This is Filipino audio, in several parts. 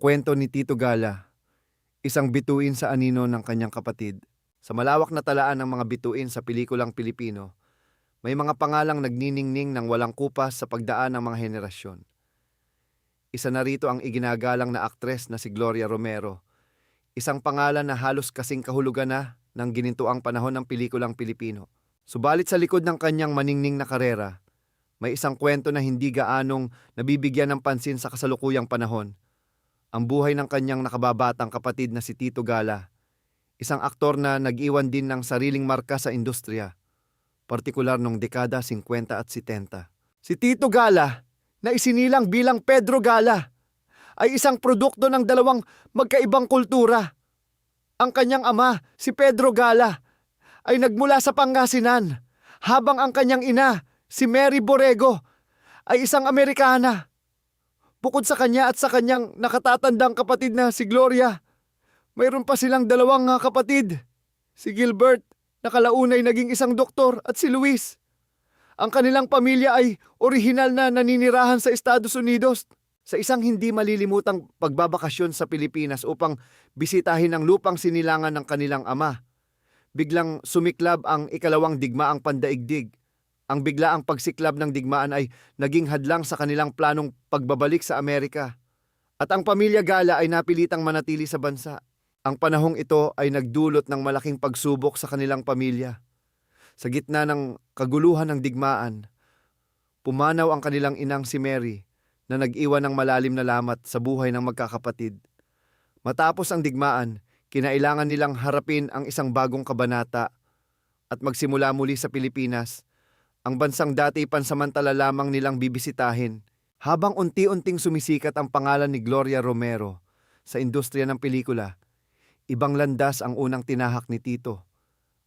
kwento ni Tito Gala, isang bituin sa anino ng kanyang kapatid. Sa malawak na talaan ng mga bituin sa pelikulang Pilipino, may mga pangalang nagniningning ng walang kupas sa pagdaan ng mga henerasyon. Isa na rito ang iginagalang na aktres na si Gloria Romero, isang pangalan na halos kasing kahulugan na ng ginintuang panahon ng pelikulang Pilipino. Subalit sa likod ng kanyang maningning na karera, may isang kwento na hindi gaanong nabibigyan ng pansin sa kasalukuyang panahon. Ang buhay ng kanyang nakababatang kapatid na si Tito Gala, isang aktor na nag-iwan din ng sariling marka sa industriya, partikular noong dekada 50 at 70. Si Tito Gala, na isinilang bilang Pedro Gala, ay isang produkto ng dalawang magkaibang kultura. Ang kanyang ama, si Pedro Gala, ay nagmula sa Pangasinan, habang ang kanyang ina, si Mary Borrego, ay isang Amerikana. Bukod sa kanya at sa kanyang nakatatandang kapatid na si Gloria, mayroon pa silang dalawang kapatid. Si Gilbert, na kalaunay naging isang doktor, at si Luis. Ang kanilang pamilya ay orihinal na naninirahan sa Estados Unidos. Sa isang hindi malilimutang pagbabakasyon sa Pilipinas upang bisitahin ang lupang sinilangan ng kanilang ama, biglang sumiklab ang ikalawang digmaang pandaigdig. Ang biglaang pagsiklab ng digmaan ay naging hadlang sa kanilang planong pagbabalik sa Amerika. At ang pamilya Gala ay napilitang manatili sa bansa. Ang panahong ito ay nagdulot ng malaking pagsubok sa kanilang pamilya. Sa gitna ng kaguluhan ng digmaan, pumanaw ang kanilang inang si Mary na nag-iwan ng malalim na lamat sa buhay ng magkakapatid. Matapos ang digmaan, kinailangan nilang harapin ang isang bagong kabanata at magsimula muli sa Pilipinas, ang bansang dati pansamantala lamang nilang bibisitahin. Habang unti-unting sumisikat ang pangalan ni Gloria Romero sa industriya ng pelikula, ibang landas ang unang tinahak ni Tito.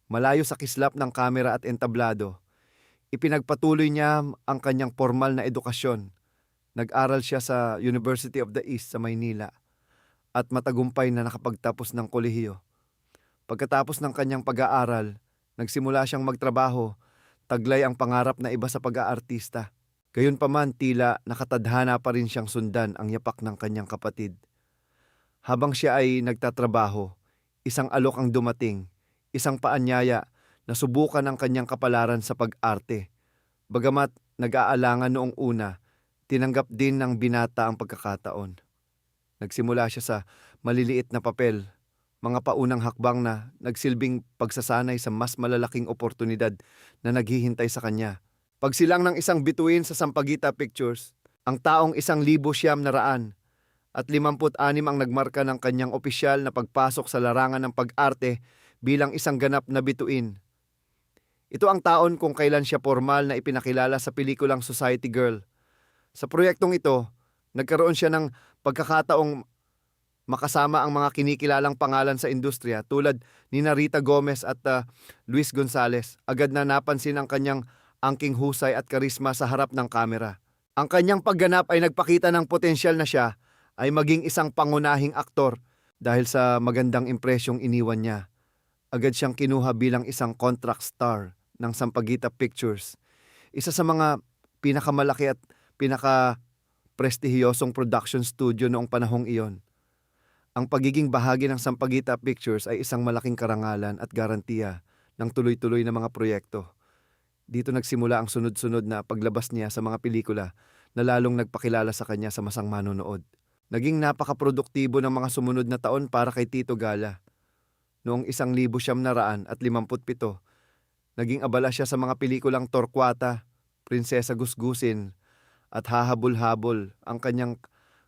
Malayo sa kislap ng kamera at entablado, ipinagpatuloy niya ang kanyang formal na edukasyon. Nag-aral siya sa University of the East sa Maynila at matagumpay na nakapagtapos ng kolehiyo. Pagkatapos ng kanyang pag-aaral, nagsimula siyang magtrabaho. Taglay ang pangarap na iba sa pag-aartista. Gayunpaman tila nakatadhana pa rin siyang sundan ang yapak ng kanyang kapatid. Habang siya ay nagtatrabaho, isang alok ang dumating, isang paanyaya na subukan ang kanyang kapalaran sa pag-arte. Bagamat nag-aalangan noong una, tinanggap din ng binata ang pagkakataon. Nagsimula siya sa maliliit na papel, mga paunang hakbang na nagsilbing pagsasanay sa mas malalaking oportunidad na naghihintay sa kanya. Pagsilang ng isang bituin sa Sampaguita Pictures, ang taong 1,900 at 56 ang nagmarka ng kanyang opisyal na pagpasok sa larangan ng pag-arte bilang isang ganap na bituin. Ito ang taon kung kailan siya formal na ipinakilala sa pelikulang Society Girl. Sa proyektong ito, nagkaroon siya ng pagkakataong makasama ang mga kinikilalang pangalan sa industriya tulad ni Rita Gomez at Luis Gonzalez. Agad na napansin ang kanyang angking husay at karisma sa harap ng kamera. Ang kanyang pagganap ay nagpakita ng potensyal na siya ay maging isang pangunahing aktor dahil sa magandang impresyong iniwan niya. Agad siyang kinuha bilang isang contract star ng Sampaguita Pictures, isa sa mga pinakamalaki at pinaka-prestihiyosong production studio noong panahong iyon. Ang pagiging bahagi ng Sampaguita Pictures ay isang malaking karangalan at garantiya ng tuloy-tuloy na mga proyekto. Dito nagsimula ang sunod-sunod na paglabas niya sa mga pelikula na lalong nagpakilala sa kanya sa masang manonood. Naging napakaproduktibo ng mga sumunod na taon para kay Tito Gala. Noong 1957, naging abala siya sa mga pelikulang Torquata, Prinsesa Gusgusin at Hahabol-habol. Ang kanyang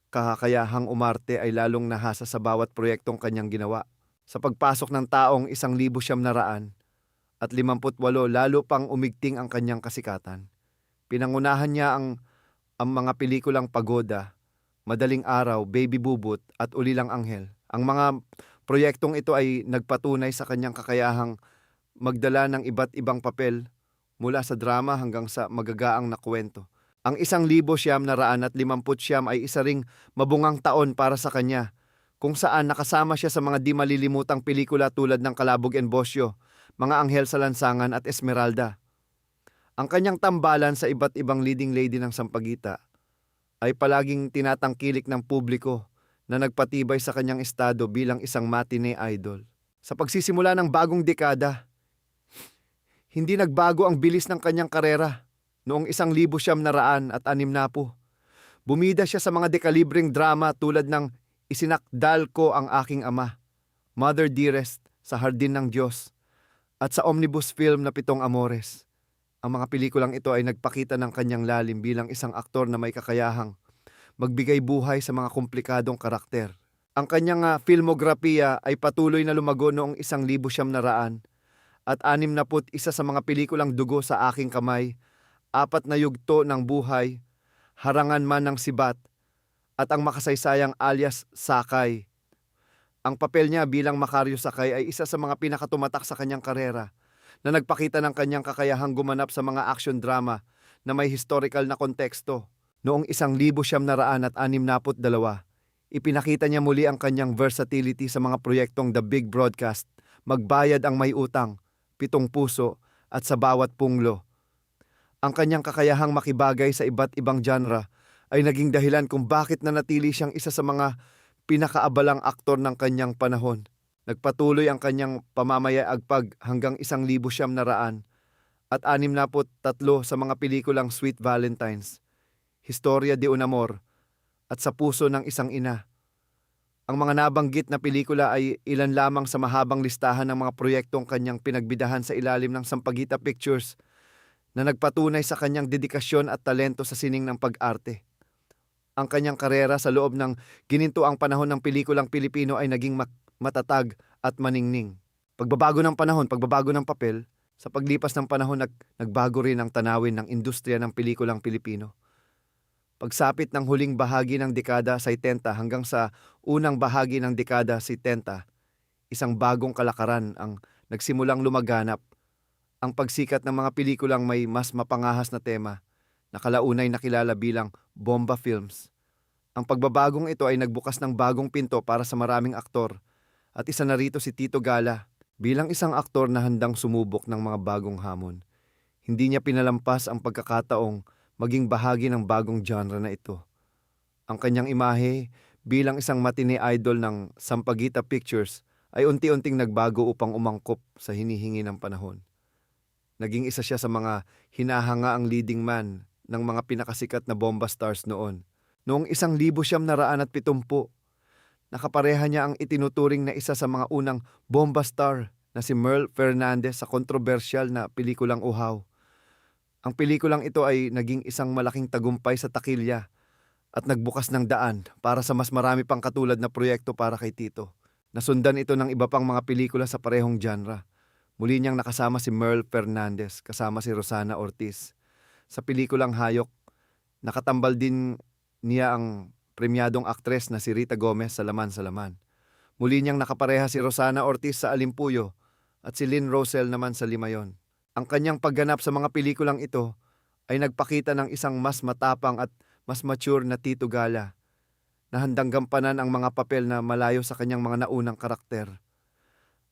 kakayahang umarte ay lalong nahasa sa bawat proyektong kanyang ginawa. Sa pagpasok ng taong 1958, lalo pang umigting ang kanyang kasikatan. Pinangunahan niya ang mga pelikulang Pagoda, Madaling Araw, Baby Bubut at Ulilang Anghel. Ang mga proyektong ito ay nagpatunay sa kanyang kakayahang magdala ng iba't ibang papel mula sa drama hanggang sa magagaang na kwento. Ang 1959 ay isa ring mabungang taon para sa kanya, kung saan nakasama siya sa mga di malilimutang pelikula tulad ng Kalabog and Bosyo, Mga Anghel sa Lansangan at Esmeralda. Ang kanyang tambalan sa iba't ibang leading lady ng Sampaguita ay palaging tinatangkilik ng publiko na nagpatibay sa kanyang estado bilang isang matinee idol. Sa pagsisimula ng bagong dekada, hindi nagbago ang bilis ng kanyang karera. Noong 1960, bumida siya sa mga dekalibreng drama tulad ng Isinakdal Ko Ang Aking Ama, Mother Dearest, Sa Hardin ng Diyos, at sa omnibus film na Pitong Amores. Ang mga pelikulang ito ay nagpakita ng kanyang lalim bilang isang aktor na may kakayahang magbigay buhay sa mga komplikadong karakter. Ang kanyang filmografiya ay patuloy na lumago noong 1900 at 61 sa mga pelikulang Dugo sa Aking Kamay, 4 na Yugto ng Buhay, Harangan Man ng Sibat, at ang makasaysayang alias Sakay. Ang papel niya bilang Macario Sakay ay isa sa mga pinakatumatak sa kanyang karera na nagpakita ng kanyang kakayahang gumanap sa mga action drama na may historical na konteksto. Noong 1962, ipinakita niya muli ang kanyang versatility sa mga proyektong The Big Broadcast, Magbayad ang May Utang, Pitong Puso, at Sa Bawat Punglo. Ang kanyang kakayahang makibagay sa iba't ibang genre ay naging dahilan kung bakit nanatili siyang isa sa mga pinakaabalang aktor ng kanyang panahon. Nagpatuloy ang kanyang pamamayaagpag hanggang 1900 at 63 sa mga pelikulang Sweet Valentines, Historia de un Amor, at Sa Puso ng Isang Ina. Ang mga nabanggit na pelikula ay ilan lamang sa mahabang listahan ng mga proyektong kanyang pinagbidahan sa ilalim ng Sampaguita Pictures na nagpatunay sa kanyang dedikasyon at talento sa sining ng pag-arte. Ang kanyang karera sa loob ng ginintuang panahon ng pelikulang Pilipino ay naging matatag at maningning. Pagbabago ng panahon, pagbabago ng papel, sa paglipas ng panahon nagbago rin ang tanawin ng industriya ng pelikulang Pilipino. Pagsapit ng huling bahagi ng dekada 70 hanggang sa unang bahagi ng dekada 70, isang bagong kalakaran ang nagsimulang lumaganap. Ang pagsikat ng mga pelikulang may mas mapangahas na tema na kalaunay nakilala bilang bomba films. Ang pagbabagong ito ay nagbukas ng bagong pinto para sa maraming aktor at isa na rito si Tito Gala bilang isang aktor na handang sumubok ng mga bagong hamon. Hindi niya pinalampas ang pagkakataong maging bahagi ng bagong genre na ito. Ang kanyang imahe bilang isang matinee idol ng Sampaguita Pictures ay unti-unting nagbago upang umangkop sa hinihingi ng panahon. Naging isa siya sa mga hinahangaang leading man ng mga pinakasikat na bomba stars noon. Noong 1970, nakapareha niya ang itinuturing na isa sa mga unang bomba star na si Merl Fernandez sa kontrobersyal na pelikulang Uhaw. Ang pelikulang ito ay naging isang malaking tagumpay sa takilya at nagbukas ng daan para sa mas marami pang katulad na proyekto para kay Tito. Nasundan ito ng iba pang mga pelikula sa parehong genre. Muli niyang nakasama si Merl Fernandez kasama si Rosana Ortiz. Sa pelikulang Hayok, nakatambal din niya ang premyadong aktres na si Rita Gomez sa Laman sa Laman. Muli niyang nakapareha si Rosana Ortiz sa Alimpuyo at si Lynn Rosel naman sa Limayon. Ang kanyang pagganap sa mga pelikulang ito ay nagpakita ng isang mas matapang at mas mature na Tito Gala na handang gampanan ang mga papel na malayo sa kanyang mga naunang karakter.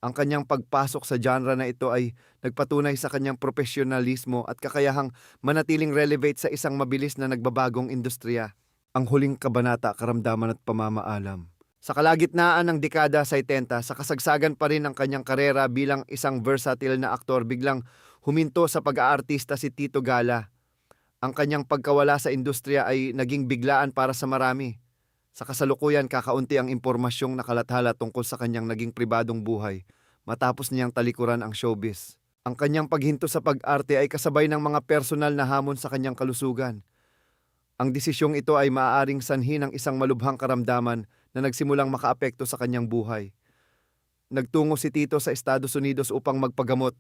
Ang kanyang pagpasok sa genre na ito ay nagpatunay sa kanyang profesionalismo at kakayahang manatiling relevant sa isang mabilis na nagbabagong industriya. Ang huling kabanata, karamdaman at pamamaalam. Sa kalagitnaan ng dekada 70, sa kasagsagan pa rin ng kanyang karera bilang isang versatile na aktor, biglang huminto sa pag-aartista si Tito Gala. Ang kanyang pagkawala sa industriya ay naging biglaan para sa marami. Sa kasalukuyan, kakaunti ang impormasyong nakalathala tungkol sa kanyang naging pribadong buhay matapos niyang talikuran ang showbiz. Ang kanyang paghinto sa pag-arte ay kasabay ng mga personal na hamon sa kanyang kalusugan. Ang desisyong ito ay maaaring sanhi ng isang malubhang karamdaman na nagsimulang makaapekto sa kanyang buhay. Nagtungo si Tito sa Estados Unidos upang magpagamot,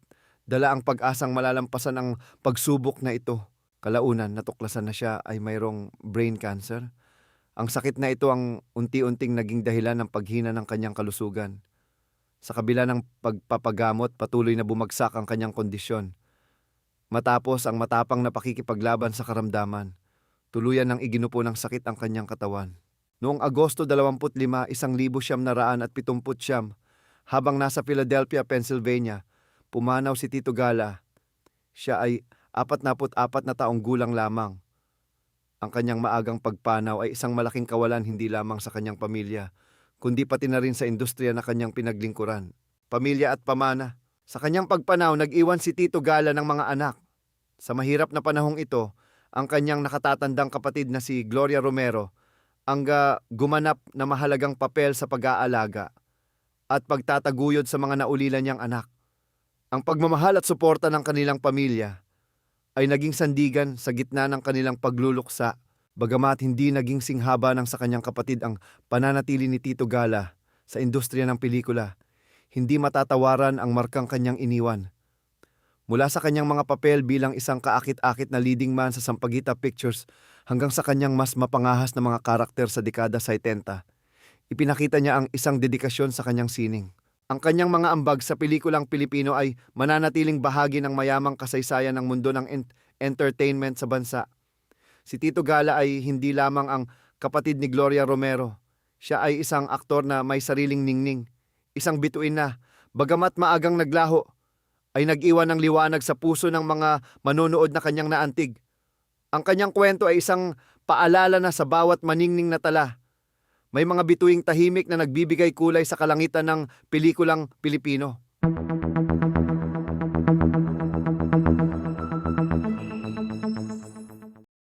dala ang pag-asang malalampasan ang pagsubok na ito. Kalaunan, natuklasan na siya ay mayroong brain cancer. Ang sakit na ito ang unti-unting naging dahilan ng paghina ng kanyang kalusugan. Sa kabila ng pagpapagamot, patuloy na bumagsak ang kanyang kondisyon. Matapos ang matapang na pakikipaglaban sa karamdaman, tuluyan ng iginupo ng sakit ang kanyang katawan. Noong Agosto 25, 1970, habang nasa Philadelphia, Pennsylvania, pumanaw si Tito Gala. Siya ay 44 na taong gulang lamang. Ang kanyang maagang pagpanaw ay isang malaking kawalan hindi lamang sa kanyang pamilya, kundi pati na rin sa industriya na kanyang pinaglingkuran. Pamilya at pamana. Sa kanyang pagpanaw, nag-iwan si Tito Gala ng mga anak. Sa mahirap na panahong ito, ang kanyang nakatatandang kapatid na si Gloria Romero ang gumanap na mahalagang papel sa pag-aalaga at pagtataguyod sa mga naulila niyang anak. Ang pagmamahal at suporta ng kanilang pamilya ay naging sandigan sa gitna ng kanilang pagluluksa, bagamat hindi naging singhaba ng sa kanyang kapatid ang pananatili ni Tito Gala sa industriya ng pelikula. Hindi matatawaran ang markang kanyang iniwan. Mula sa kanyang mga papel bilang isang kaakit-akit na leading man sa Sampaguita Pictures hanggang sa kanyang mas mapangahas na mga karakter sa dekada 70, ipinakita niya ang isang dedikasyon sa kanyang sining. Ang kanyang mga ambag sa pelikulang Pilipino ay mananatiling bahagi ng mayamang kasaysayan ng mundo ng entertainment sa bansa. Si Tito Gala ay hindi lamang ang kapatid ni Gloria Romero. Siya ay isang aktor na may sariling ningning, isang bituin na, bagamat maagang naglaho, ay nag-iwan ng liwanag sa puso ng mga manonood na kanyang naantig. Ang kanyang kwento ay isang paalala na sa bawat maningning na tala, may mga bituing tahimik na nagbibigay kulay sa kalangitan ng pelikulang Pilipino.